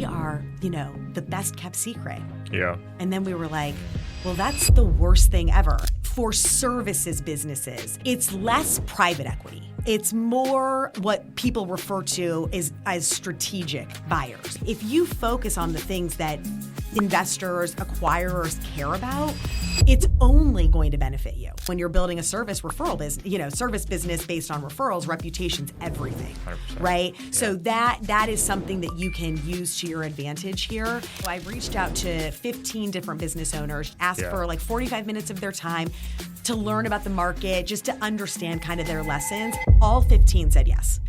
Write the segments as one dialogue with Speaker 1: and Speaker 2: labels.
Speaker 1: we are, the best kept secret.
Speaker 2: Yeah.
Speaker 1: And then we were like, well, that's the worst thing ever. For services businesses, it's less private equity. It's more what people refer to as strategic buyers. If you focus on the things that investors, acquirers care about, it's only going to benefit you. When you're building a service referral business, service business based on referrals, reputation's everything,
Speaker 2: 100%.
Speaker 1: right?
Speaker 2: Yeah.
Speaker 1: So that is something that you can use to your advantage here. I reached out to 15 different business owners, asked for like 45 minutes of their time to learn about the market, just to understand kind of their lessons. All 15 said yes.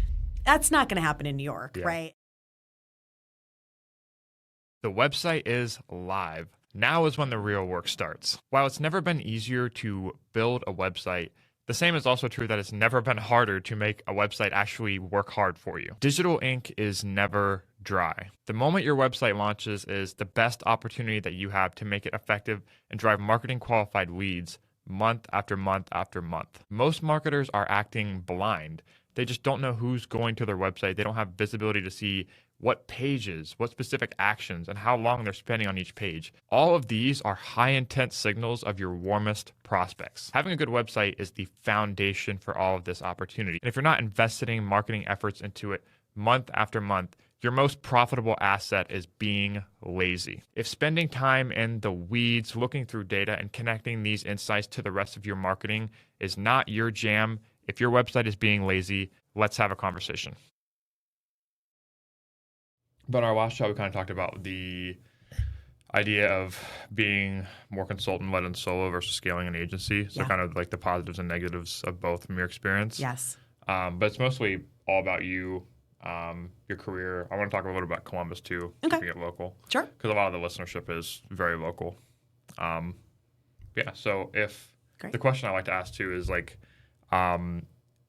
Speaker 1: That's not going to happen in New York, right?
Speaker 2: The website is live. Now is when the real work starts. While it's never been easier to build a website, the same is also true that it's never been harder to make a website actually work hard for you. Digital ink is never dry. The moment your website launches is the best opportunity that you have to make it effective and drive marketing qualified leads month after month after month. Most marketers are acting blind. They just don't know who's going to their website. They don't have visibility to see what pages, what specific actions, and how long they're spending on each page. All of these are high intent signals of your warmest prospects. Having a good website is the foundation for all of this opportunity. And if you're not investing marketing efforts into it month after month, your most profitable asset is being lazy. If spending time in the weeds, looking through data, and connecting these insights to the rest of your marketing is not your jam, if your website is being lazy, let's have a conversation. But in our last show, we kind of talked about the idea of being more consultant-led and solo versus scaling an agency. So kind of like the positives and negatives of both from your experience.
Speaker 1: Yes.
Speaker 2: But it's mostly all about you, your career. I want to talk a little bit about Columbus too, keeping it local. Sure. Because a lot of the listenership is very local. So the question I like to ask too is like,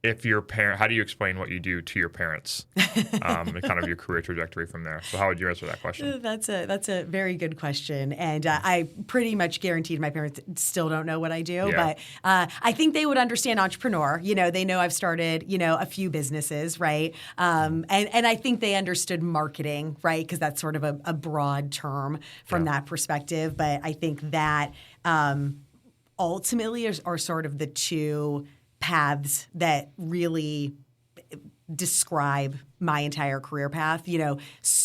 Speaker 2: if your parent, how do you explain what you do to your parents, and kind of your career trajectory from there? So how would you answer that question?
Speaker 1: That's a very good question, and I pretty much guaranteed my parents still don't know what I do, but I think they would understand entrepreneur. They know I've started a few businesses, right? And I think they understood marketing, right? Because that's sort of a broad term from that perspective. But I think that ultimately are sort of the two paths that really describe my entire career path,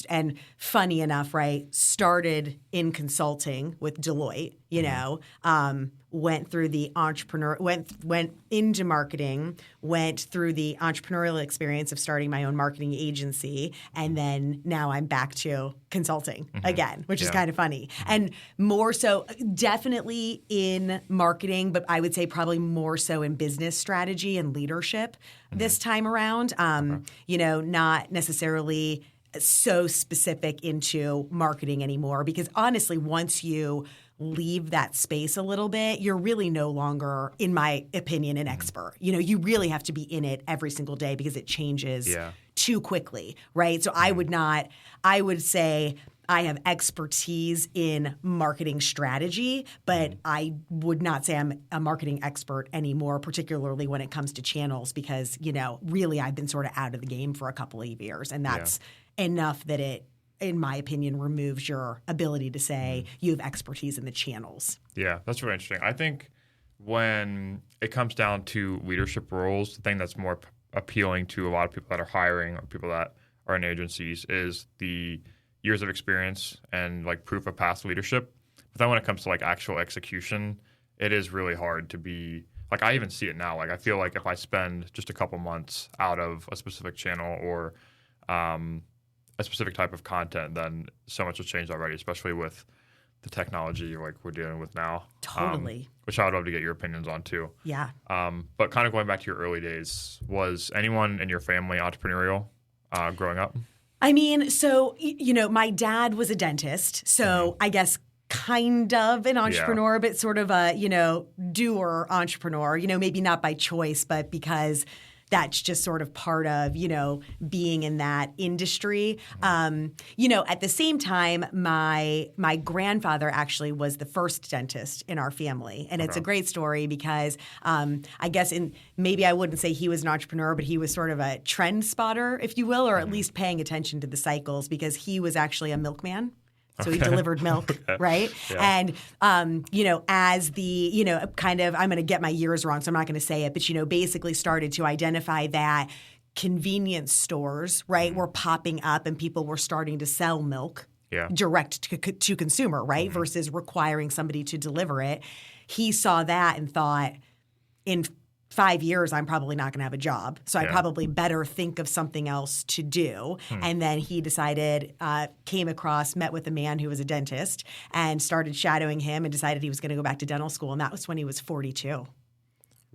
Speaker 1: and funny enough, right, started in consulting with Deloitte, went through the went into marketing, went through the entrepreneurial experience of starting my own marketing agency, and then now I'm back to consulting again, which is kind of funny. And more so definitely in marketing, but I would say probably more so in business strategy and leadership this time around. Not necessarily so specific into marketing anymore, because honestly, once you leave that space a little bit, you're really no longer, in my opinion, an expert. You really have to be in it every single day because it changes too quickly, right? So I would say I have expertise in marketing strategy, but I would not say I'm a marketing expert anymore, particularly when it comes to channels, because, really I've been sort of out of the game for a couple of years, and that's enough that it, in my opinion, removes your ability to say you have expertise in the channels. Yeah,
Speaker 2: that's really interesting. I think when it comes down to leadership roles, the thing that's more appealing to a lot of people that are hiring or people that are in agencies is the years of experience and like proof of past leadership. But then when it comes to like actual execution, it is really hard to be like, I even see it now. Like I feel like if I spend just a couple months out of a specific channel or a specific type of content, then so much has changed already, especially with the technology like we're dealing with now.
Speaker 1: Totally.
Speaker 2: Which I would love to get your opinions on too.
Speaker 1: Yeah.
Speaker 2: But kind of going back to your early days, was anyone in your family entrepreneurial growing up?
Speaker 1: I mean, so, my dad was a dentist, so I guess kind of an entrepreneur, but sort of a, doer entrepreneur, maybe not by choice, but because that's just sort of part of, being in that industry. At the same time, my grandfather actually was the first dentist in our family. And it's a great story because I guess maybe I wouldn't say he was an entrepreneur, but he was sort of a trend spotter, if you will, or at least paying attention to the cycles because he was actually a milkman. So he delivered milk, right? Yeah. And, as the, kind of, I'm going to get my years wrong, so I'm not going to say it, but, basically started to identify that convenience stores, right, were popping up and people were starting to sell milk direct to consumer, right, versus requiring somebody to deliver it. He saw that and thought, in 5 years, I'm probably not going to have a job. So I probably better think of something else to do. And then he decided, met with a man who was a dentist and started shadowing him and decided he was going to go back to dental school. And that was when he was 42.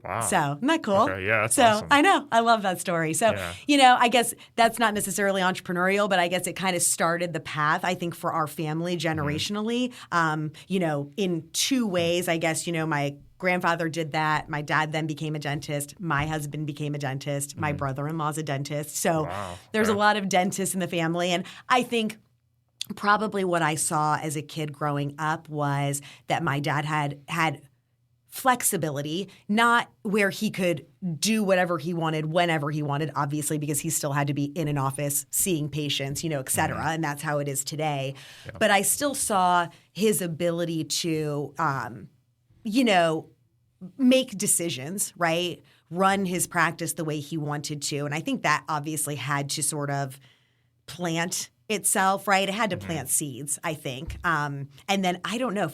Speaker 2: Wow.
Speaker 1: So isn't that cool?
Speaker 2: Okay, yeah, that's awesome.
Speaker 1: I know. I love that story. So, I guess that's not necessarily entrepreneurial, but I guess it kind of started the path, I think, for our family generationally, in two ways. I guess, my grandfather did that. My dad then became a dentist. My husband became a dentist. My brother-in-law's a dentist. So there's a lot of dentists in the family. And I think probably what I saw as a kid growing up was that my dad had flexibility, not where he could do whatever he wanted whenever he wanted, obviously, because he still had to be in an office seeing patients, et cetera. And that's how it is today. Yeah. But I still saw his ability to, make decisions, right? Run his practice the way he wanted to. And I think that obviously had to sort of plant itself, right? It had to plant seeds, I think. And then I don't know,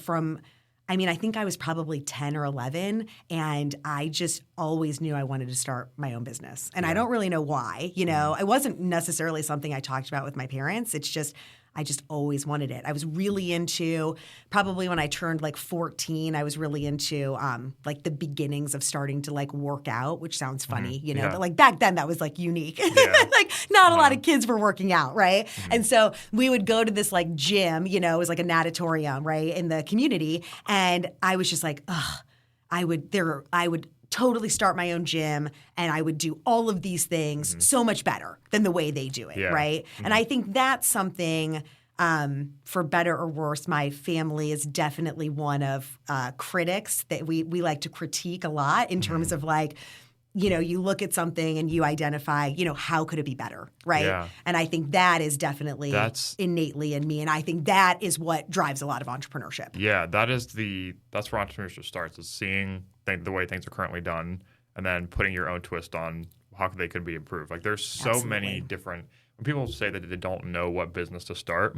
Speaker 1: I think I was probably 10 or 11, and I just always knew I wanted to start my own business. And I don't really know why. It wasn't necessarily something I talked about with my parents. It's just I just always wanted it. I was really into, probably when I turned like 14, I was really into like the beginnings of starting to like work out, which sounds funny, but like back then that was like unique. Yeah. Like not a lot of kids were working out, right? And so we would go to this like gym, it was like a natatorium, right, in the community. And I was just like, I would totally start my own gym and I would do all of these things so much better than the way they do it, right? And I think that's something, for better or worse, my family is definitely one of critics that we like to critique a lot in terms of like, you look at something and you identify, how could it be better, right? Yeah. And I think that is definitely innately in me. And I think that is what drives a lot of entrepreneurship.
Speaker 2: Yeah, that's where entrepreneurship starts, is seeing the way things are currently done and then putting your own twist on how they could be improved. Like there's so many different, when people say that they don't know what business to start,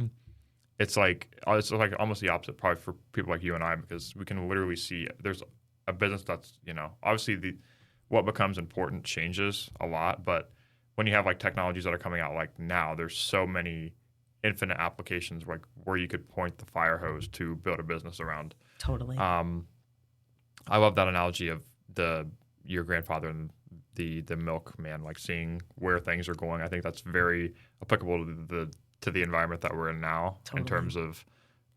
Speaker 2: it's like almost the opposite probably for people like you and I, because we can literally see there's a business that's, obviously what becomes important changes a lot, but when you have like technologies that are coming out like now, there's so many infinite applications where you could point the fire hose to build a business around.
Speaker 1: Totally.
Speaker 2: I love that analogy of your grandfather and the milkman, like seeing where things are going. I think that's very applicable to the environment that we're in now, in terms of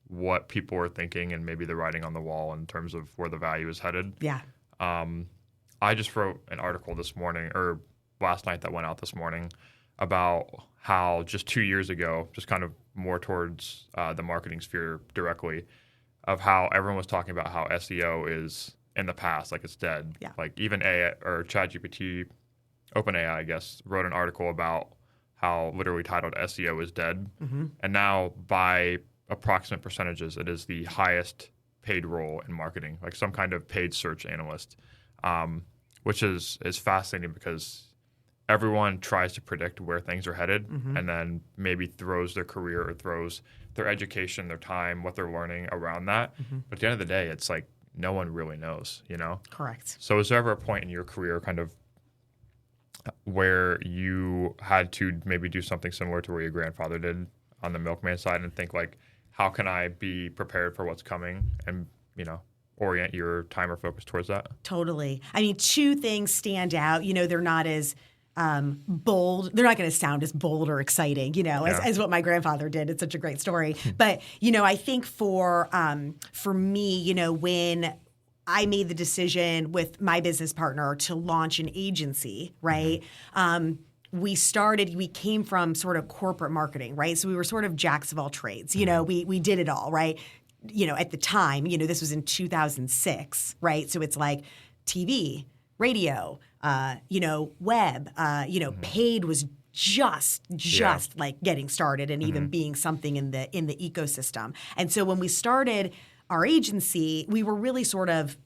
Speaker 2: what people are thinking and maybe the writing on the wall in terms of where the value is headed. Yeah. I just wrote an article this morning, or last night that went out this morning, about how just 2 years ago, just kind of more towards the marketing sphere directly, of how everyone was talking about how SEO is in the past, like it's dead. Yeah. Like even ChatGPT, OpenAI, I guess, wrote an article about how literally titled SEO is dead. And now by approximate percentages, it is the highest paid role in marketing, like some kind of paid search analyst, which is fascinating because everyone tries to predict where things are headed and then maybe throws their career or throws their education, their time, what they're learning around that. But at the end of the day, it's like no one really knows, Correct. So is there ever a point in your career kind of where you had to maybe do something similar to where your grandfather did on the milkman side and think like, how can I be prepared for what's coming and, orient your time or focus towards that?
Speaker 1: Totally. I mean, two things stand out. They're not as bold. They're not going to sound as bold or exciting, as what my grandfather did. It's such a great story. But, I think for me, when I made the decision with my business partner to launch an agency, right? We came from sort of corporate marketing, right? So we were sort of jacks of all trades. You know, we did it all, right? You know, at the time, you know, this was in 2006, right? So it's like TV, radio, you know, web, you know, paid was just like getting started and even being something in the ecosystem. And so when we started our agency, we were really sort of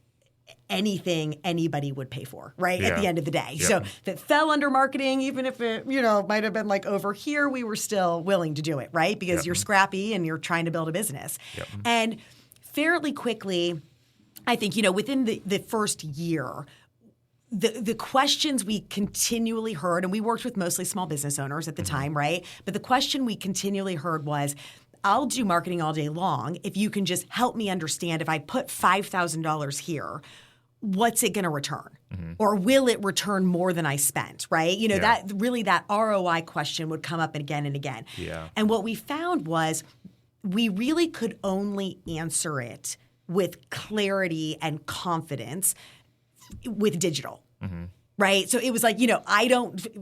Speaker 1: anything anybody would pay for, right? At the end of the day. So if it fell under marketing, even if it, you know, might have been like over here, we were still willing to do it, right? Because you're scrappy and you're trying to build a business. And fairly quickly, I think, you know, within the first year, the questions we continually heard, and we worked with mostly small business owners at the time, right? But the question we continually heard was, I'll do marketing all day long if you can just help me understand if I put $5,000 here, what's it going to return? Or will it return more than I spent, right? You know, that ROI question would come up again and again. And what we found was we really could only answer it with clarity and confidence with digital. Right. So it was like, you know,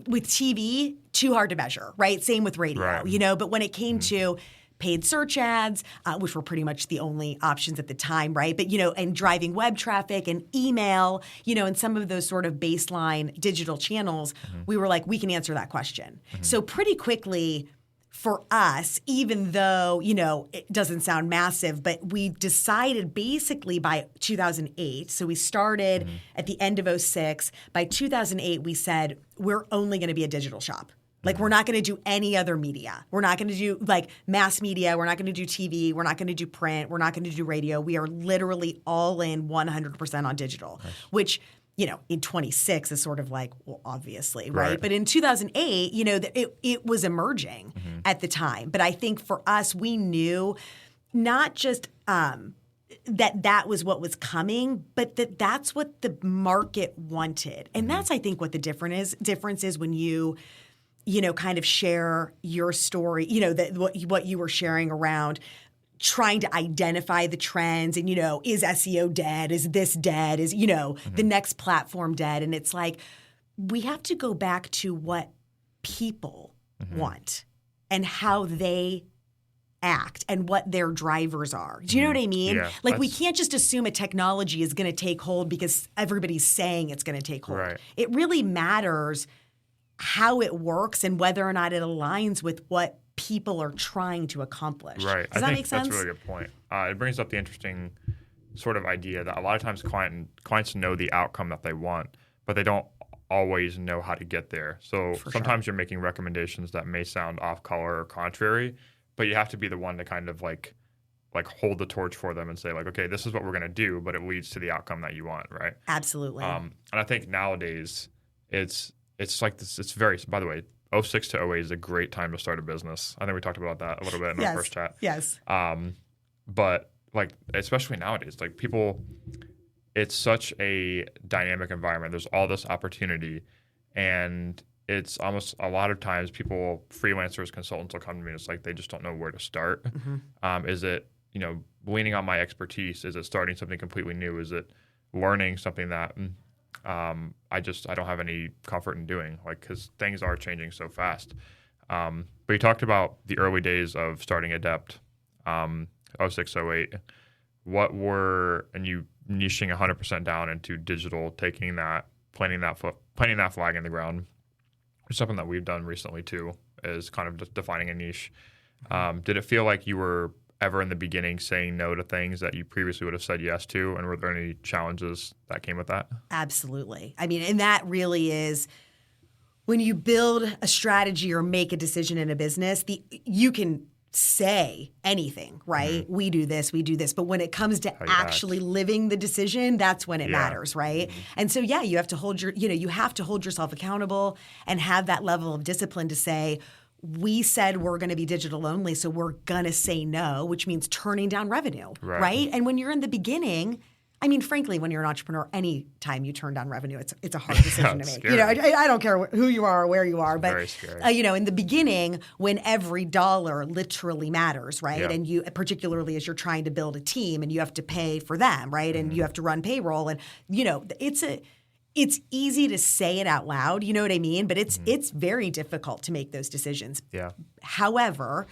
Speaker 1: with TV, too hard to measure, right? Same with radio, you know, but when it came to paid search ads, which were pretty much the only options at the time, right? But, you know, and driving web traffic and email, you know, and some of those sort of baseline digital channels, we were like, we can answer that question. So pretty quickly for us, even though, you know, it doesn't sound massive, but we decided basically by 2008, so we started at the end of '06, by 2008, we said, we're only going to be a digital shop. Like, we're not going to do any other media. We're not going to do, like, mass media. We're not going to do TV. We're not going to do print. We're not going to do radio. We are literally all in 100% on digital, which, you know, in 26 is sort of like, well, obviously, right? But in 2008, you know, it was emerging at the time. But I think for us, we knew not just that was what was coming, but that's what the market wanted. And that's, I think, what the difference is when you know, kind of share your story, you know, what you were sharing around trying to identify the trends and, you know, is SEO dead? Is this dead? Is, you know, the next platform dead? And it's like, we have to go back to what people want and how they act and what their drivers are. Do you know what I mean?
Speaker 2: Yeah,
Speaker 1: like, we can't just assume a technology is going to take hold because everybody's saying it's going to take hold. It really matters how it works and whether or not it aligns with what people are trying to accomplish.
Speaker 2: Right.
Speaker 1: Does that make sense?
Speaker 2: That's a really good point. It brings up the interesting sort of idea that a lot of times clients know the outcome that they want, but they don't always know how to get there. So sometimes you're making recommendations that may sound off color or contrary, but you have to be the one to kind of like hold the torch for them and say, like, okay, this is what we're going to do, but it leads to the outcome that you want, right?
Speaker 1: Absolutely.
Speaker 2: And I think nowadays it's like this. It's very, by the way, 06 to 08 is a great time to start a business. I think we talked about that a little bit in our first chat.
Speaker 1: Yes.
Speaker 2: But like, especially nowadays, like people, it's such a dynamic environment. There's all this opportunity, and it's almost a lot of times people, freelancers, consultants will come to me and it's like they just don't know where to start. Is it, you know, leaning on my expertise? Is it starting something completely new? Is it learning something that I don't have any comfort in doing, like, because things are changing so fast. But you talked about the early days of starting Adept, 06, 08. What were, and you niching 100% down into digital, taking that, planting that flag in the ground. Something that we've done recently too is kind of defining a niche. Did it feel like you were ever in the beginning saying no to things that you previously would have said yes to? And were there any challenges that came with that?
Speaker 1: Absolutely. I mean, and that really is when you build a strategy or make a decision in a business, you can say anything, right? We do this. But when it comes to actually living the decision, that's when it matters, right? And so, you have to hold yourself accountable and have that level of discipline to say, we said we're going to be digital only, so we're going to say no, which means turning down revenue, right? And when you're in the beginning, I mean, frankly, when you're an entrepreneur, any time you turn down revenue, it's a hard decision to make.
Speaker 2: Scary.
Speaker 1: I don't care who you are or where you are, but
Speaker 2: very scary.
Speaker 1: in the beginning, when every dollar literally matters, right?
Speaker 2: Yeah.
Speaker 1: And you, particularly as you're trying to build a team, and you have to pay for them, right? And you have to run payroll, and it's easy to say it out loud, you know what I mean? But it's very difficult to make those decisions.
Speaker 2: Yeah.
Speaker 1: However,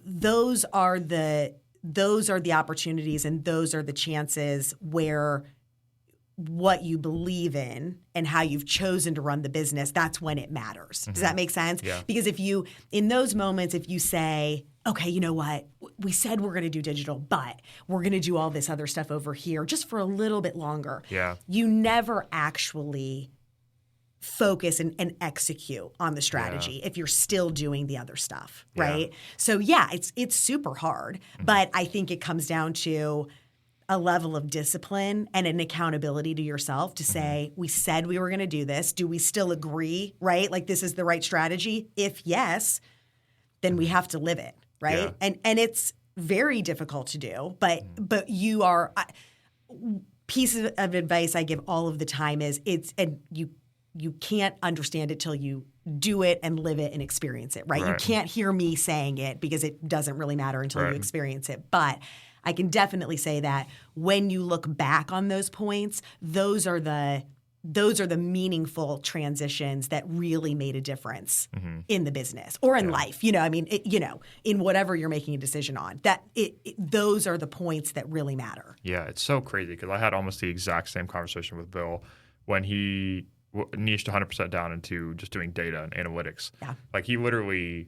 Speaker 1: those are the opportunities and those are the chances where what you believe in and how you've chosen to run the business, that's when it matters. Does that make sense?
Speaker 2: Yeah.
Speaker 1: Because in those moments, if you say, okay, you know what, we said we're going to do digital, but we're going to do all this other stuff over here just for a little bit longer.
Speaker 2: Yeah.
Speaker 1: You never actually focus and execute on the strategy if you're still doing the other stuff, right?
Speaker 2: Yeah.
Speaker 1: So it's super hard, but I think it comes down to a level of discipline and an accountability to yourself to say, we said we were going to do this. Do we still agree, right? Like this is the right strategy? If yes, then we have to live it, right?
Speaker 2: Yeah.
Speaker 1: And it's very difficult to do, but you are piece of advice I give all of the time is you can't understand it till you do it and live it and experience it, right? You can't hear me saying it because it doesn't really matter until you experience it. But I can definitely say that when you look back on those points, those are the meaningful transitions that really made a difference in the business or in life. In whatever you're making a decision on, those are the points that really matter.
Speaker 2: Yeah, it's so crazy because I had almost the exact same conversation with Bill when he niched 100% down into just doing data and analytics.
Speaker 1: Yeah.
Speaker 2: Like he literally,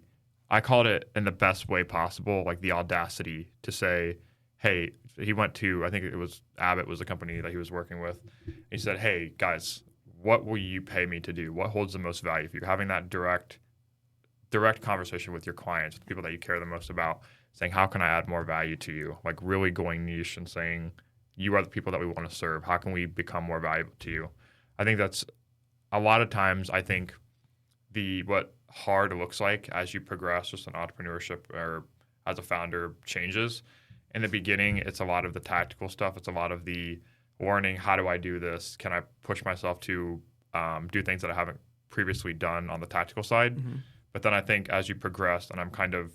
Speaker 2: I called it in the best way possible, like the audacity to say, hey, he went to, I think it was Abbott was the company that he was working with. He said, hey, guys, what will you pay me to do? What holds the most value? If you're having that direct conversation with your clients, with the people that you care the most about, saying, how can I add more value to you? Like really going niche and saying, you are the people that we want to serve. How can we become more valuable to you? I think that's a lot of times, I think what hard looks like as you progress just in entrepreneurship or as a founder changes. In the beginning, it's a lot of the tactical stuff. It's a lot of the learning, how do I do this? Can I push myself to do things that I haven't previously done on the tactical side? But then I think as you progress, and I'm kind of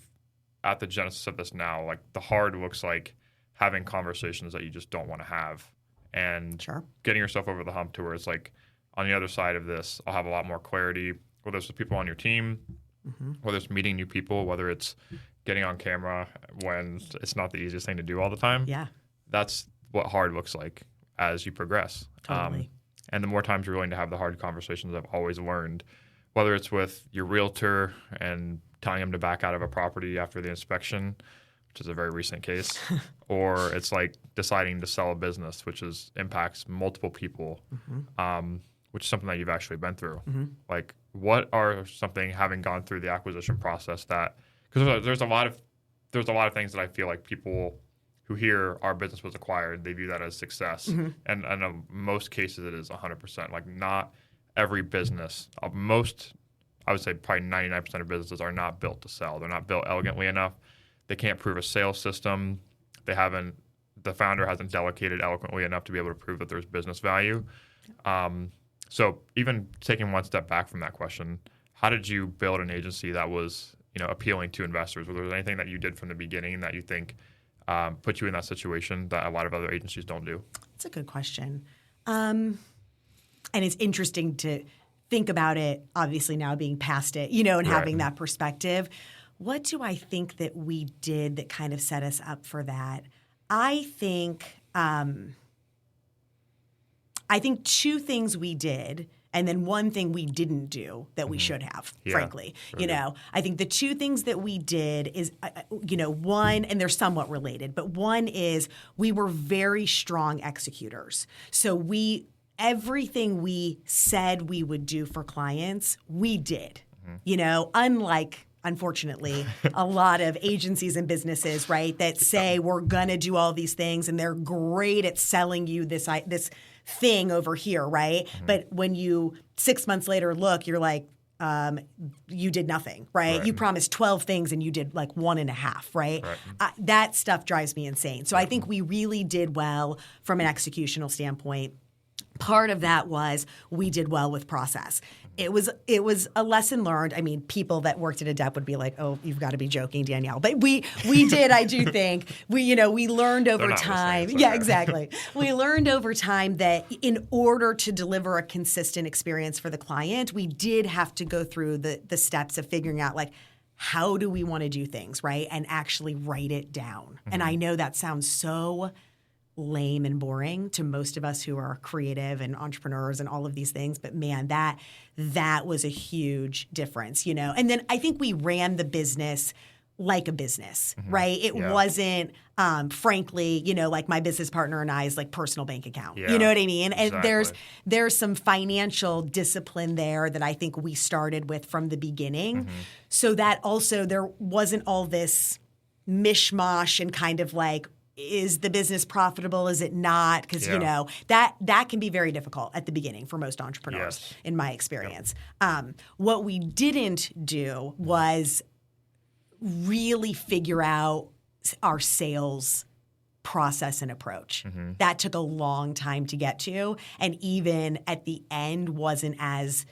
Speaker 2: at the genesis of this now, like the hard looks like having conversations that you just don't want to have and getting yourself over the hump to where it's like, on the other side of this, I'll have a lot more clarity, whether it's the people on your team, whether it's meeting new people, whether it's getting on camera when it's not the easiest thing to do all the time.
Speaker 1: Yeah.
Speaker 2: That's what hard looks like as you progress.
Speaker 1: Totally.
Speaker 2: And the more times you're willing to have the hard conversations, I've always learned, whether it's with your realtor and telling them to back out of a property after the inspection, which is a very recent case, or it's like deciding to sell a business, which impacts multiple people, which is something that you've actually been through. Like, what are something, having gone through the acquisition process, that because there's a lot of things that I feel like people who hear our business was acquired, they view that as success, and in most cases it is 100%. Like, not every business, I would say probably 99% of businesses are not built to sell. They're not built elegantly enough. They can't prove a sales system. The founder hasn't delegated eloquently enough to be able to prove that there's business value. So even taking one step back from that question, how did you build an agency that was, appealing to investors? Was there anything that you did from the beginning that you think put you in that situation that a lot of other agencies don't do?
Speaker 1: That's a good question. And it's interesting to think about it, obviously now being past it, and having that perspective. What do I think that we did that kind of set us up for that? I think two things we did, and then one thing we didn't do that we should have, frankly. I think the two things that we did is, one, and they're somewhat related, but one is we were very strong executors. So everything we said we would do for clients, we did, unlike, unfortunately, a lot of agencies and businesses, right, that say we're going to do all these things and they're great at selling you this thing over here, right? But when you 6 months later look, you're like, you did nothing, right? You promised 12 things and you did like 1.5, right? That stuff drives me insane. So I think we really did well from an executional standpoint. Part of that was we did well with process. It was a lesson learned. I mean, people that worked at Adept would be like, "Oh, you've got to be joking, Danielle." But we did. I do think we learned over time. Yeah, exactly. We learned over time that in order to deliver a consistent experience for the client, we did have to go through the steps of figuring out like, how do we want to do things, right? And actually write it down. And I know that sounds so lame and boring to most of us who are creative and entrepreneurs and all of these things, but man, that was a huge difference, And then I think we ran the business like a business, right? It wasn't, frankly, like my business partner and I's like personal bank account. You know what I mean? And there's some financial discipline there that I think we started with from the beginning, so that also there wasn't all this mishmash and kind of like, is the business profitable? Is it not? Because, that can be very difficult at the beginning for most entrepreneurs, in my experience. What we didn't do was really figure out our sales process and approach. That took a long time to get to. And even at the end wasn't as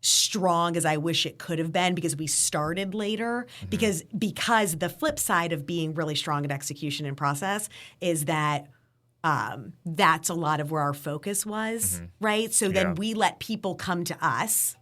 Speaker 1: strong as I wish it could have been because we started later. Because the flip side of being really strong at execution and process is that that's a lot of where our focus was, right? So then we let people come to us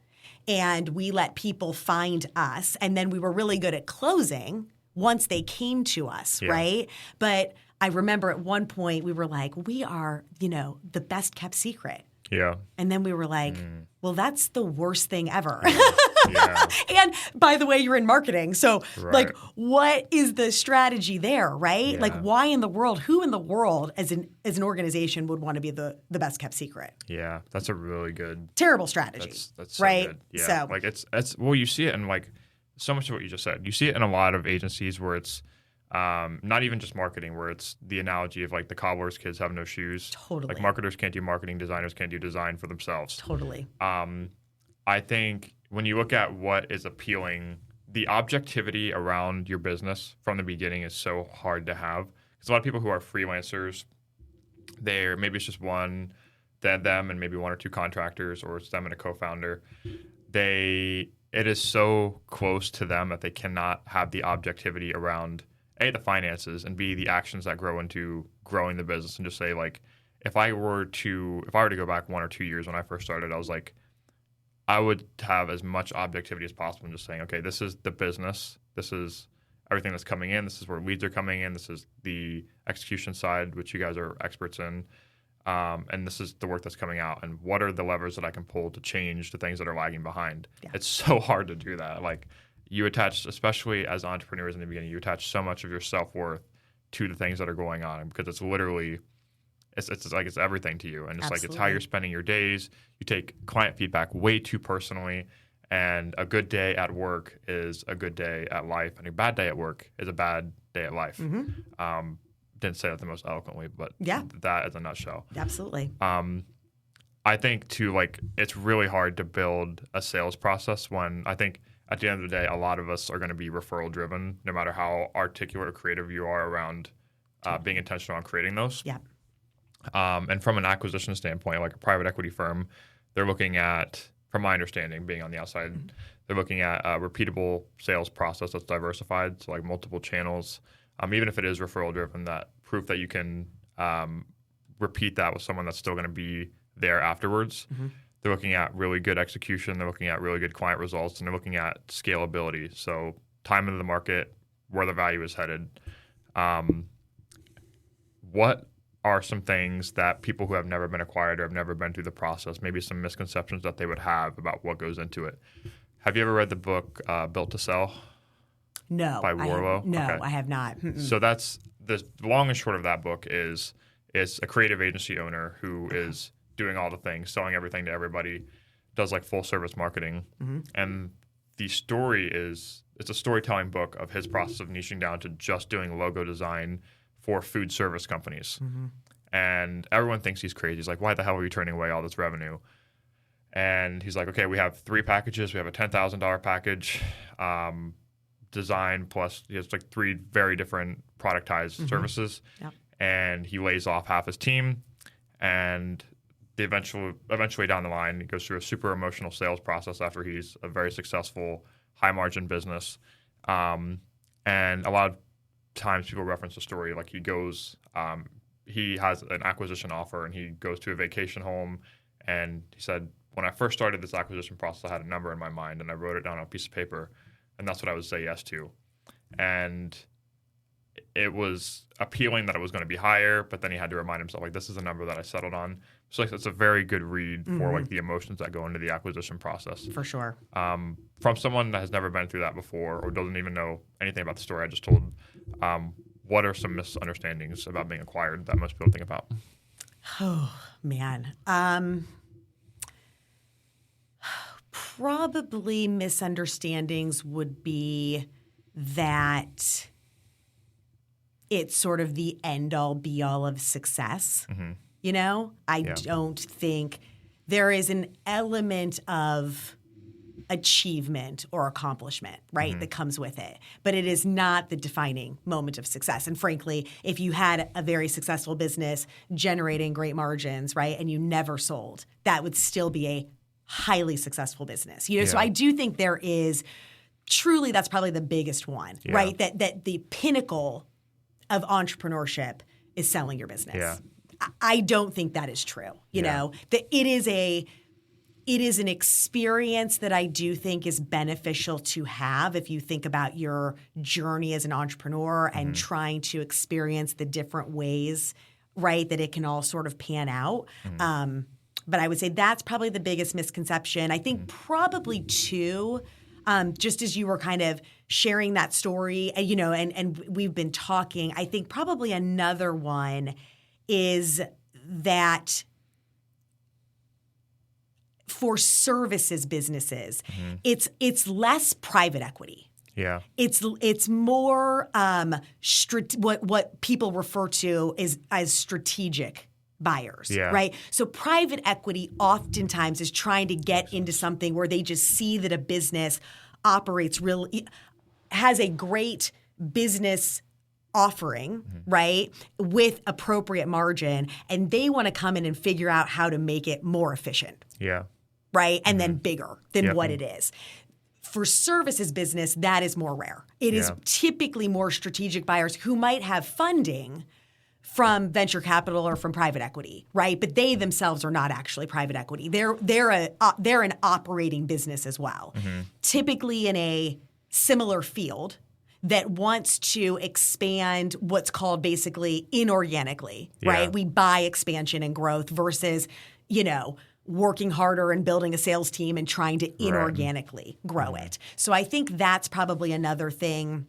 Speaker 1: and we let people find us. And then we were really good at closing once they came to us, right? But I remember at one point we were like, we are, the best kept secret.
Speaker 2: Yeah.
Speaker 1: And then we were like, well, that's the worst thing ever. And by the way, you're in marketing. So like, what is the strategy there, right? Like, why in the world, who in the world as an organization would want to be the best kept secret?
Speaker 2: Yeah, that's a really good.
Speaker 1: Terrible strategy.
Speaker 2: That's so
Speaker 1: right?
Speaker 2: good. Yeah. So, like well, you see it in like so much of what you just said. You see it in a lot of agencies where it's not even just marketing, where it's the analogy of like the cobbler's kids have no shoes.
Speaker 1: Totally.
Speaker 2: Like marketers can't do marketing, designers can't do design for themselves.
Speaker 1: Totally.
Speaker 2: I think when you look at what is appealing, the objectivity around your business from the beginning is so hard to have. Because a lot of people who are freelancers, maybe it's just them and maybe one or two contractors, or it's them and a co-founder. It is so close to them that they cannot have the objectivity around A, the finances, and B, the actions that grow into growing the business. And just say, like, if I were to go back 1 or 2 years when I first started, I was like, I would have as much objectivity as possible and just saying, okay, this is the business. This is everything that's coming in. This is where leads are coming in. This is the execution side, which you guys are experts in. And this is the work that's coming out. And what are the levers that I can pull to change the things that are lagging behind? Yeah. It's so hard to do that. Like, you attach, especially as entrepreneurs in the beginning, you attach so much of your self-worth to the things that are going on, because it's literally, it's like it's everything to you. And it's like, it's how you're spending your days. You take client feedback way too personally, and a good day at work is a good day at life, and a bad day at work is a bad day at life. Didn't say that the most eloquently, but that is a nutshell.
Speaker 1: Absolutely.
Speaker 2: I think too, like, it's really hard to build a sales process when I think at the end of the day, a lot of us are going to be referral driven, no matter how articulate or creative you are around being intentional on creating those.
Speaker 1: Yeah.
Speaker 2: And from an acquisition standpoint, like a private equity firm, they're looking at, from my understanding, being on the outside, they're looking at a repeatable sales process that's diversified, so like multiple channels. Even if it is referral driven, that proof that you can repeat that with someone that's still going to be there afterwards. They're looking at really good execution. They're looking at really good client results, and they're looking at scalability. So time into the market, where the value is headed. What are some things that people who have never been acquired or have never been through the process, maybe some misconceptions that they would have about what goes into it? Have you ever read the book Built to Sell?
Speaker 1: No.
Speaker 2: By Warlow?
Speaker 1: I have not.
Speaker 2: So that's the long and short of that book is a creative agency owner who is doing all the things, selling everything to everybody, does like full service marketing. And the story it's a storytelling book of his process of niching down to just doing logo design for food service companies. And everyone thinks he's crazy. He's like, why the hell are you turning away all this revenue? And he's like, okay, we have 3 packages. We have a $10,000 package, design plus he has like 3 very different productized services.
Speaker 1: Yep.
Speaker 2: And he lays off half his team. And the eventually down the line, he goes through a super emotional sales process after he's a very successful, high margin business. And a lot of times people reference the story like he goes, he has an acquisition offer and he goes to a vacation home. And he said, when I first started this acquisition process, I had a number in my mind and I wrote it down on a piece of paper. And that's what I would say yes to. And it was appealing that it was going to be higher, but then he had to remind himself, like, this is a number that I settled on. So like, it's a very good read for like the emotions that go into the acquisition process.
Speaker 1: For sure.
Speaker 2: From someone that has never been through that before or doesn't even know anything about the story I just told, what are some misunderstandings about being acquired that most people think about?
Speaker 1: Oh, man. Probably misunderstandings would be that it's sort of the end-all, be-all of success. You know? I don't think there is an element of achievement or accomplishment, right, that comes with it. But it is not the defining moment of success. And frankly, if you had a very successful business generating great margins, right, and you never sold, that would still be a highly successful business. You know, so I do think there is truly that's probably the biggest one, right? That the pinnacle of entrepreneurship is selling your business.
Speaker 2: Yeah.
Speaker 1: I don't think that is true. You know, that it is an experience that I do think is beneficial to have if you think about your journey as an entrepreneur and trying to experience the different ways, right, that it can all sort of pan out. But I would say that's probably the biggest misconception. I think probably too, just as you were kind of sharing that story, you know, and we've been talking, I think probably another one is that for services businesses, it's less private equity.
Speaker 2: Yeah.
Speaker 1: It's more what people refer to as strategic buyers, right? So private equity oftentimes is trying to get into something where they just see that a business operates has a great business offering, right, with appropriate margin, and they want to come in and figure out how to make it more efficient.
Speaker 2: Yeah.
Speaker 1: Right? And then bigger than what it is. For services business, that is more rare. It is typically more strategic buyers who might have funding from venture capital or from private equity, right? But they themselves are not actually private equity. They're an operating business as well, typically in a similar field that wants to expand what's called basically inorganically, right? We buy expansion and growth versus, you know, working harder and building a sales team and trying to inorganically grow it. So I think that's probably another thing.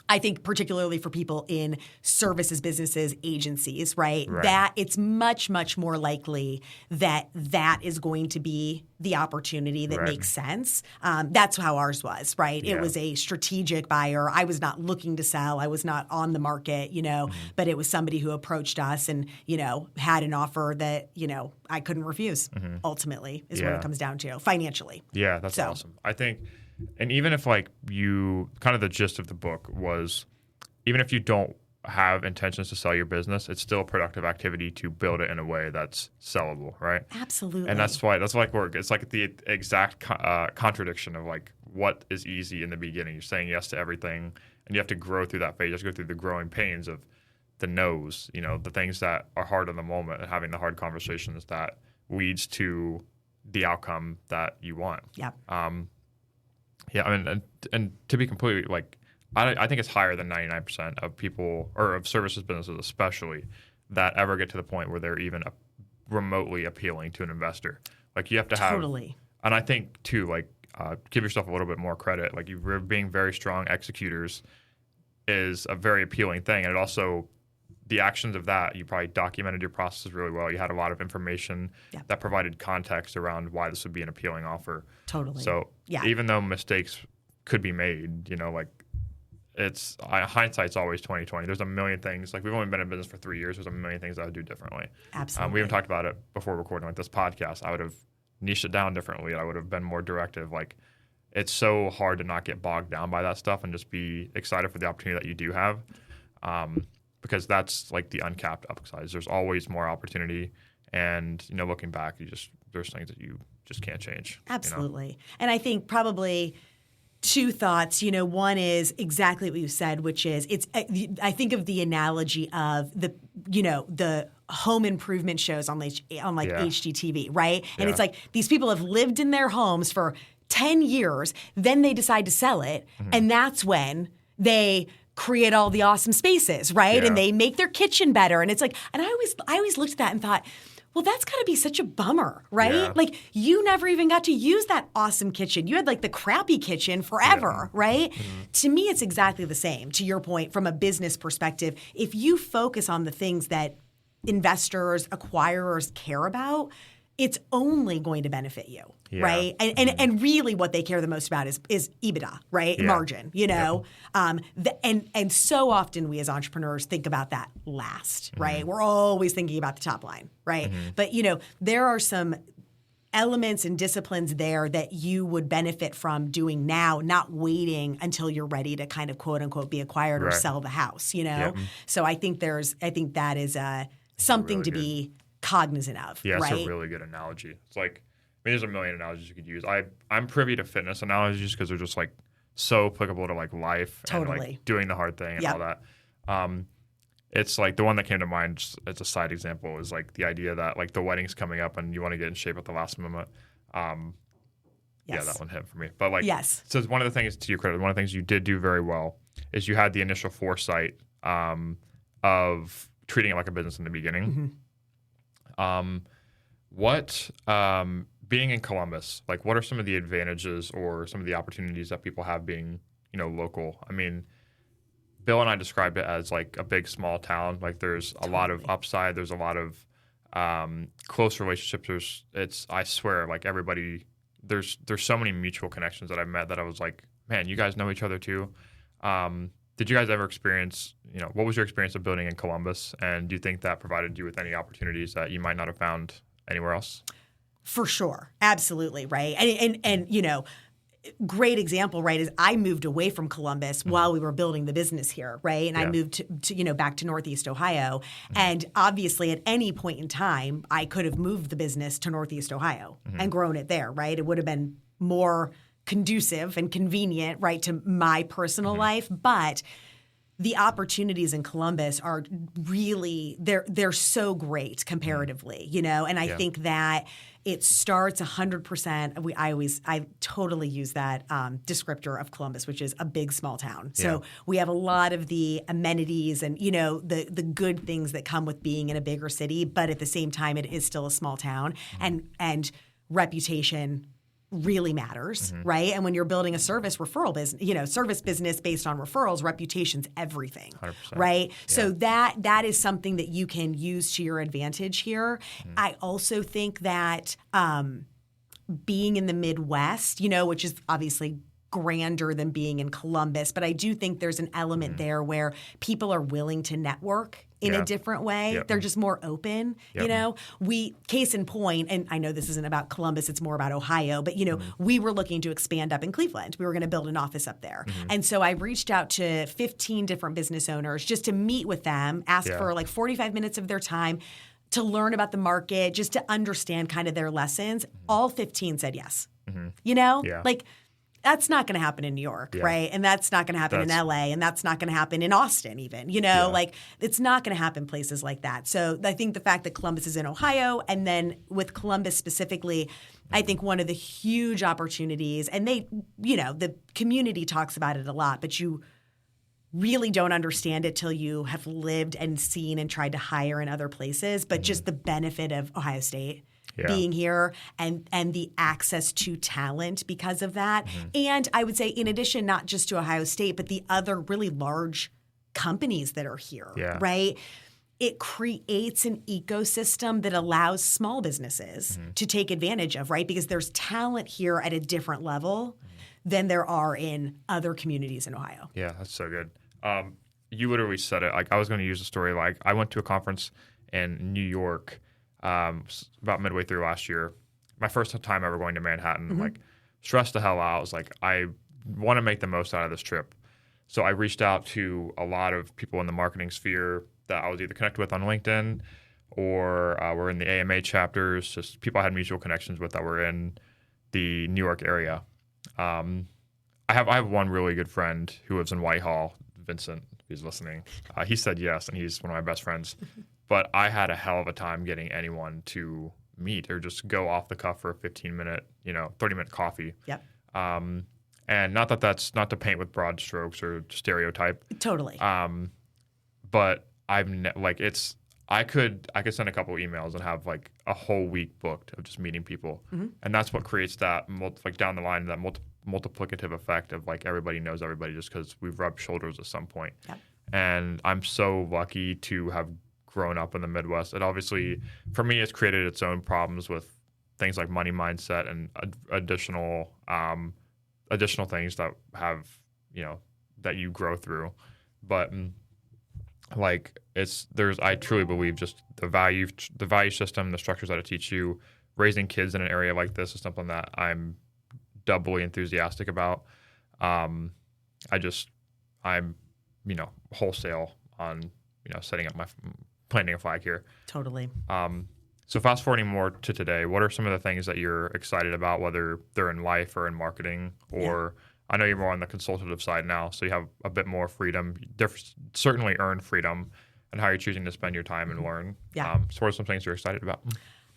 Speaker 1: I think particularly for people in services businesses, agencies, right? That it's much, much more likely that is going to be the opportunity that makes sense. That's how ours was, right? It was a strategic buyer. I was not looking to sell. I was not on the market, you know, but it was somebody who approached us and, you know, had an offer that, you know, I couldn't refuse, ultimately, is what it comes down to, financially.
Speaker 2: Yeah, that's awesome. I think, and even if like you, kind of the gist of the book was, even if you don't have intentions to sell your business, it's still a productive activity to build it in a way that's sellable, right?
Speaker 1: Absolutely.
Speaker 2: And that's like work. It's like the exact contradiction of like what is easy in the beginning. You're saying yes to everything, and you have to grow through that phase. You have to go through the growing pains of the no's, you know, the things that are hard in the moment, and having the hard conversations that leads to the outcome that you want.
Speaker 1: Yep.
Speaker 2: Yeah, I mean, and to be completely like, I think it's higher than 99% of people, or of services businesses especially, that ever get to the point where they're even remotely appealing to an investor. Like you have to have,
Speaker 1: totally.
Speaker 2: And I think too, like give yourself a little bit more credit. Like you being very strong executors is a very appealing thing, and it also, the actions of that, you probably documented your processes really well. You had a lot of information that provided context around why this would be an appealing offer.
Speaker 1: Totally.
Speaker 2: So even though mistakes could be made, you know, like it's hindsight's always 20/20. There's a million things. Like we've only been in business for 3 years. There's a million things I would do differently.
Speaker 1: Absolutely.
Speaker 2: We haven't talked about it before recording like this podcast. I would have niched it down differently. I would have been more directive. Like, it's so hard to not get bogged down by that stuff and just be excited for the opportunity that you do have, because that's like the uncapped upsides. There's always more opportunity, and looking back, there's things that you just can't change.
Speaker 1: Absolutely. And I think probably two thoughts. One is exactly what you said, which is I think of the analogy of the home improvement shows on HGTV, right? And it's like these people have lived in their homes for 10 years, then they decide to sell it, and that's when they create all the awesome spaces, right? And they make their kitchen better. And it's like, and I always looked at that and thought, well, that's got to be such a bummer, right?
Speaker 2: Yeah.
Speaker 1: Like, you never even got to use that awesome kitchen. You had like the crappy kitchen forever, right? To me, it's exactly the same. To your point, from a business perspective, if you focus on the things that investors, acquirers care about, it's only going to benefit you, right? And really what they care the most about is EBITDA, right?
Speaker 2: Yeah.
Speaker 1: Margin, and so often we as entrepreneurs think about that last, right? We're always thinking about the top line, right? But, there are some elements and disciplines there that you would benefit from doing now, not waiting until you're ready to kind of quote unquote be acquired or sell the house, So I think that is something
Speaker 2: really
Speaker 1: to be cognizant of.
Speaker 2: Yeah,
Speaker 1: right?
Speaker 2: It's a really good analogy. It's like, there's a million analogies you could use. I'm privy to fitness analogies because they're just like so applicable to like life and like doing the hard thing and all that. It's like the one that came to mind, just as a side example, is like the idea that like the wedding's coming up and you want to get in shape at the last moment. Yeah, that one hit for me. But like, so one of the things, to your credit, one of the things you did do very well is you had the initial foresight of treating it like a business in the beginning. Being in Columbus, like, what are some of the advantages or some of the opportunities that people have being, local? I mean, Bill and I described it as like a big small town. Like, there's a lot of upside. There's a lot of close relationships. I swear, like, everybody, there's so many mutual connections that I've met that I was like, man, you guys know each other too. Did you guys ever experience, what was your experience of building in Columbus? And do you think that provided you with any opportunities that you might not have found anywhere else?
Speaker 1: For sure. Absolutely. Right. And great example, right, is I moved away from Columbus while we were building the business here, right? And I moved to back to Northeast Ohio. And obviously at any point in time, I could have moved the business to Northeast Ohio and grown it there, right? It would have been more conducive and convenient, right, to my personal life. But the opportunities in Columbus are really, they're so great comparatively, and I think that it starts 100%. I totally use that descriptor of Columbus, which is a big small town. So we have a lot of the amenities and, the good things that come with being in a bigger city, but at the same time, it is still a small town, and reputation really matters, right? And when you're building a service referral business, service business based on referrals, reputation's everything,
Speaker 2: 100%.
Speaker 1: right? Yeah. So that is something that you can use to your advantage here. I also think that being in the Midwest, which is obviously grander than being in Columbus, but I do think there's an element there where people are willing to network in a different way. They're just more open, case in point, and I know this isn't about Columbus, it's more about Ohio, but we were looking to expand up in Cleveland. We were going to build an office up there. And so I reached out to 15 different business owners just to meet with them, ask for like 45 minutes of their time to learn about the market, just to understand kind of their lessons. All 15 said yes. Like, that's not going to happen in New York, right? And that's not going to happen in LA, and that's not going to happen in Austin even, like it's not going to happen places like that. So I think the fact that Columbus is in Ohio, and then with Columbus specifically, I think one of the huge opportunities, and the community talks about it a lot, but you really don't understand it till you have lived and seen and tried to hire in other places, but just the benefit of Ohio State. Being here and the access to talent because of that. And I would say, in addition, not just to Ohio State, but the other really large companies that are here, right? It creates an ecosystem that allows small businesses to take advantage of, right? Because there's talent here at a different level than there are in other communities in Ohio.
Speaker 2: Yeah, that's so good. You literally said it. Like, I was going to use a story. Like, I went to a conference in New York about midway through last year, my first time ever going to Manhattan, like stressed the hell out. I was like, I want to make the most out of this trip. So I reached out to a lot of people in the marketing sphere that I was either connected with on LinkedIn or were in the AMA chapters, just people I had mutual connections with that were in the New York area. I have one really good friend who lives in Whitehall, Vincent, who's listening. He said yes, and he's one of my best friends. But I had a hell of a time getting anyone to meet or just go off the cuff for a 15-minute, 30-minute coffee.
Speaker 1: Yep.
Speaker 2: And not that that's not to paint with broad strokes or stereotype.
Speaker 1: Totally.
Speaker 2: But I could send a couple emails and have like a whole week booked of just meeting people, and that's what creates that down the line that multiplicative effect of like everybody knows everybody just because we've rubbed shoulders at some point.
Speaker 1: Yep.
Speaker 2: And I'm so lucky to have grown up in the Midwest. It obviously, for me, it's created its own problems with things like money mindset and additional things that have that you grow through, but. I truly believe just the value system, the structures that it teach you, raising kids in an area like this is something that I'm doubly enthusiastic about. I'm wholesale on, setting up planting a flag here.
Speaker 1: Totally.
Speaker 2: So fast forwarding more to today, what are some of the things that you're excited about, whether they're in life or in marketing or I know you're more on the consultative side now, so you have a bit more freedom. You certainly earn freedom in how you're choosing to spend your time and learn.
Speaker 1: Yeah.
Speaker 2: So what are some things you're excited about?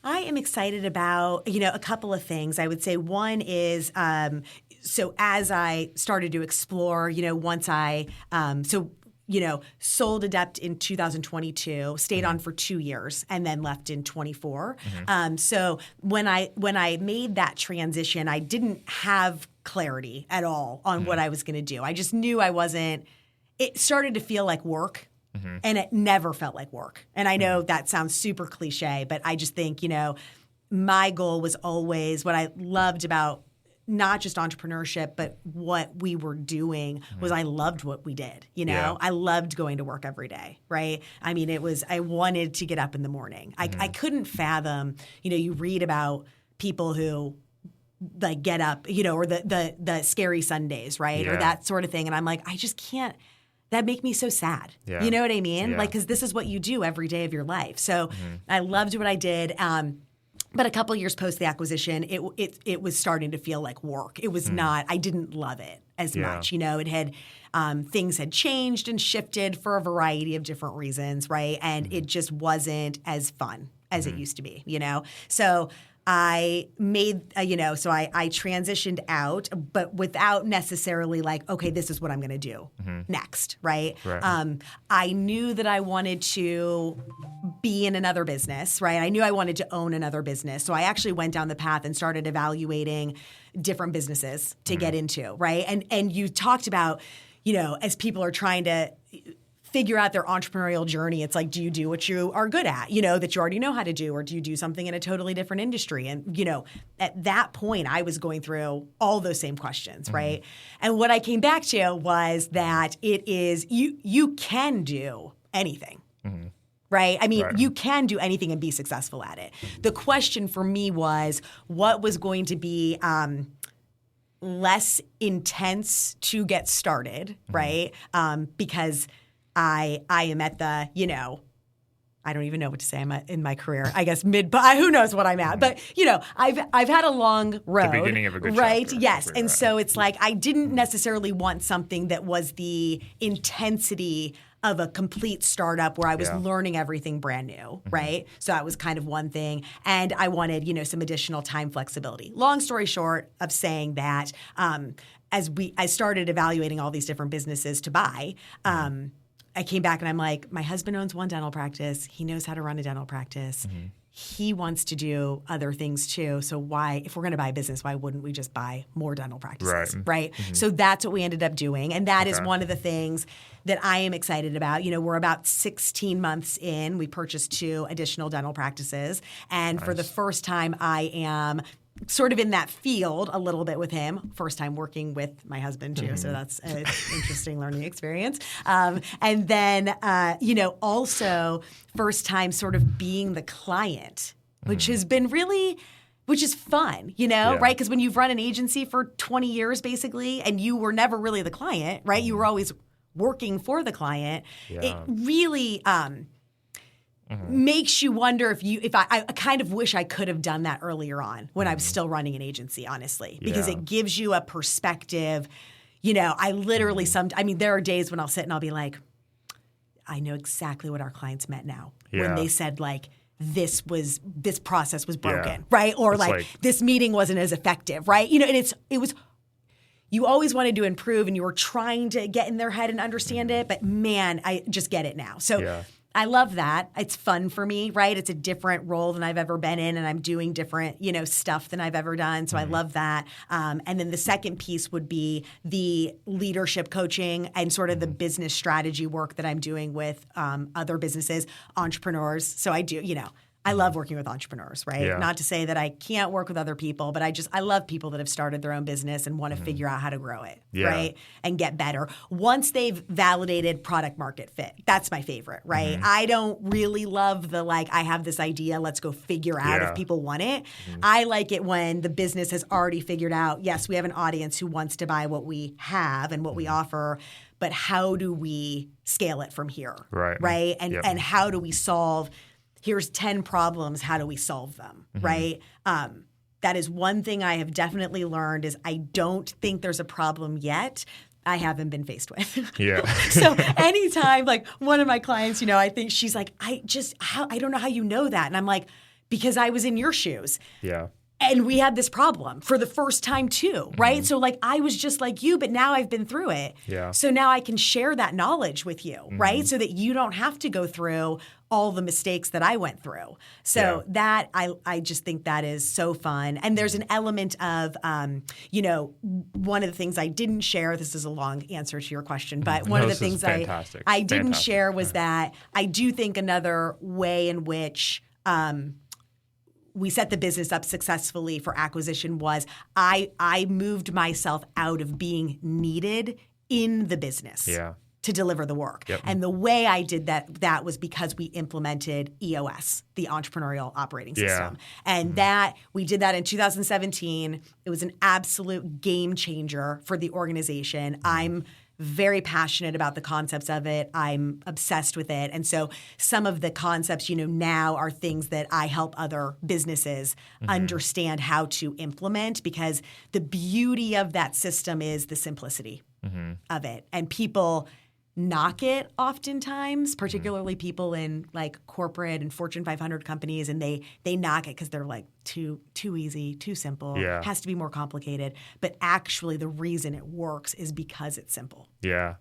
Speaker 1: I am excited about, a couple of things. I would say one is, so as I started to explore, once I, sold Adept in 2022, stayed on for 2 years, and then left in 24. So when I made that transition, I didn't have clarity at all on what I was going to do. I just knew it started to feel like work, and it never felt like work. And I know that sounds super cliche, but I just think, my goal was always what I loved about not just entrepreneurship, but what we were doing was I loved what we did. I loved going to work every day, right? I mean, I wanted to get up in the morning. I couldn't fathom, you read about people who like get up, or the scary Sundays, right? Or that sort of thing. And I'm like, I just can't. That make me so sad. Yeah. You know what I mean? Yeah. Like, because this is what you do every day of your life. So I loved what I did. But a couple of years post the acquisition, it was starting to feel like work. It was not. I didn't love it as much. It had things had changed and shifted for a variety of different reasons, right? And it just wasn't as fun as it used to be. So I made, so I transitioned out, but without necessarily like, okay, this is what I'm going to do next, right? I knew that I wanted to be in another business, right? I knew I wanted to own another business. So I actually went down the path and started evaluating different businesses to get into, right? And you talked about, as people are trying to figure out their entrepreneurial journey, it's like, do you do what you are good at, that you already know how to do, or do you do something in a totally different industry? And, at that point, I was going through all those same questions, right? And what I came back to was that it is, you can do anything. Right? I mean, you can do anything and be successful at it. The question for me was, what was going to be less intense to get started, right? Because I am at the, I don't even know what to say. I'm in my career, I guess but who knows what I'm at? But I've had a long road.
Speaker 2: The beginning of a good
Speaker 1: right?
Speaker 2: chapter.
Speaker 1: Yes, and so it's like I didn't necessarily want something that was the intensity of a complete startup where I was learning everything brand new, right? So that was kind of one thing, and I wanted some additional time flexibility. Long story short of saying that, I started evaluating all these different businesses to buy. I came back and I'm like, my husband owns one dental practice. He knows how to run a dental practice. He wants to do other things too. So why, if we're going to buy a business, why wouldn't we just buy more dental practices, right? So that's what we ended up doing. And that is one of the things that I am excited about. We're about 16 months in. We purchased 2 additional dental practices. And for the first time, I am sort of in that field a little bit with him. First time working with my husband too, so that's an interesting learning experience. And then, also first time sort of being the client, which has been really which is fun, right? Because when you've run an agency for 20 years, basically, and you were never really the client, right? You were always working for the client. It really makes you wonder if I kind of wish I could have done that earlier on when I was still running an agency, honestly, because it gives you a perspective. I literally there are days when I'll sit and I'll be like, I know exactly what our clients meant now when they said like, this process was broken, right? Or like this meeting wasn't as effective, right? And it was, you always wanted to improve and you were trying to get in their head and understand it, but man, I just get it now. So I love that. It's fun for me, right? It's a different role than I've ever been in, and I'm doing different, stuff than I've ever done. So I love that. And then the second piece would be the leadership coaching and sort of the business strategy work that I'm doing with other businesses, entrepreneurs. So I do, I love working with entrepreneurs, right?
Speaker 2: Yeah.
Speaker 1: Not to say that I can't work with other people, but I love people that have started their own business and want to figure out how to grow it, right? And get better. Once they've validated product market fit, that's my favorite, right? I don't really love the I have this idea, let's go figure out if people want it. I like it when the business has already figured out, yes, we have an audience who wants to buy what we have and what we offer, but how do we scale it from here, right? And how do we solve here's 10 problems, how do we solve them, right? That is one thing I have definitely learned is I don't think there's a problem yet I haven't been faced with. So anytime, one of my clients, I think she's like, I don't know how you know that. And I'm like, because I was in your shoes.
Speaker 2: Yeah.
Speaker 1: And we had this problem for the first time too, right? So I was just like you, but now I've been through it.
Speaker 2: Yeah.
Speaker 1: So now I can share that knowledge with you, right? So that you don't have to go through all the mistakes that I went through. So that I just think that is so fun. And there's an element of, one of the things I didn't share, this is a long answer to your question, but one of the things I didn't share was that I do think another way in which we set the business up successfully for acquisition was I moved myself out of being needed in the business to deliver the work. And the way I did that was because we implemented EOS, the Entrepreneurial Operating System. And that we did that in 2017. It was an absolute game changer for the organization. I'm very passionate about the concepts of it. I'm obsessed with it. And so some of the concepts, now are things that I help other businesses understand how to implement, because the beauty of that system is the simplicity of it. And people knock it oftentimes, particularly people in corporate and Fortune 500 companies, and they knock it because they're too easy, too simple, has to be more complicated. But actually the reason it works is because it's simple.
Speaker 2: Yeah.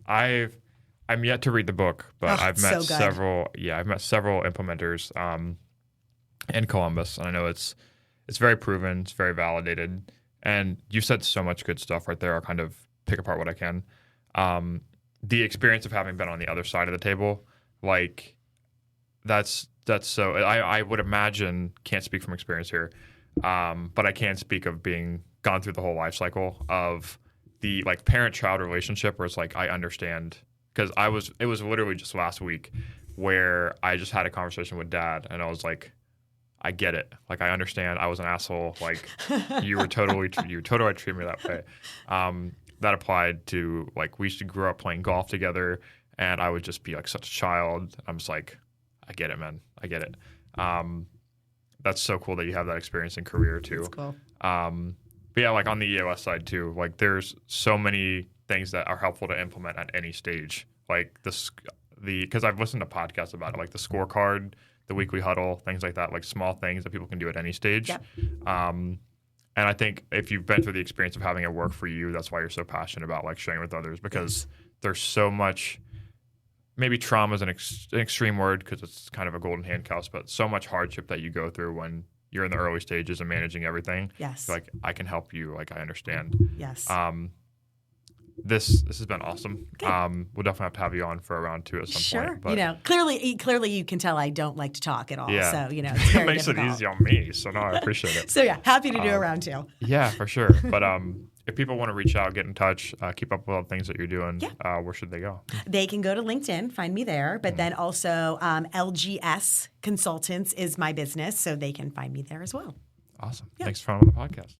Speaker 2: I'm yet to read the book, but I've met several implementers in Columbus, and I know it's very proven, it's very validated. And you said so much good stuff right there. I'll kind of pick apart what I can. The experience of having been on the other side of the table, that's so. I would imagine, can't speak from experience here, but I can speak of being gone through the whole life cycle of the parent-child relationship, where it's I understand, because it was literally just last week where I just had a conversation with Dad, and I was like, I get it. I understand. I was an asshole. You totally treated me that way. That applied to we used to grow up playing golf together, and I would just be such a child. I'm just I get it, man. I get it. That's so cool that you have that experience in career too.
Speaker 1: That's cool.
Speaker 2: But yeah, on the EOS side too, there's so many things that are helpful to implement at any stage. Because I've listened to podcasts about it, the scorecard, the weekly huddle, things like that, small things that people can do at any stage.
Speaker 1: Yep.
Speaker 2: And I think if you've been through the experience of having it work for you, that's why you're so passionate about sharing with others, because there's so much, maybe trauma is an extreme word because it's kind of a golden handcuffs, but so much hardship that you go through when you're in the early stages of managing everything.
Speaker 1: Yes.
Speaker 2: I can help you. I understand.
Speaker 1: Yes.
Speaker 2: This has been awesome. We'll definitely have to have you on for a round 2 at some point.
Speaker 1: But clearly you can tell I don't like to talk at all.
Speaker 2: Yeah.
Speaker 1: So, it's very
Speaker 2: it makes
Speaker 1: difficult.
Speaker 2: it easy on me. So no, I appreciate it.
Speaker 1: So yeah, happy to do a round 2.
Speaker 2: Yeah, for sure. But if people want to reach out, get in touch, keep up with all the things that you're doing, where should they go?
Speaker 1: They can go to LinkedIn, find me there. But then also LGS Consultants is my business, so they can find me there as well.
Speaker 2: Awesome.
Speaker 1: Yeah.
Speaker 2: Thanks for coming on the podcast.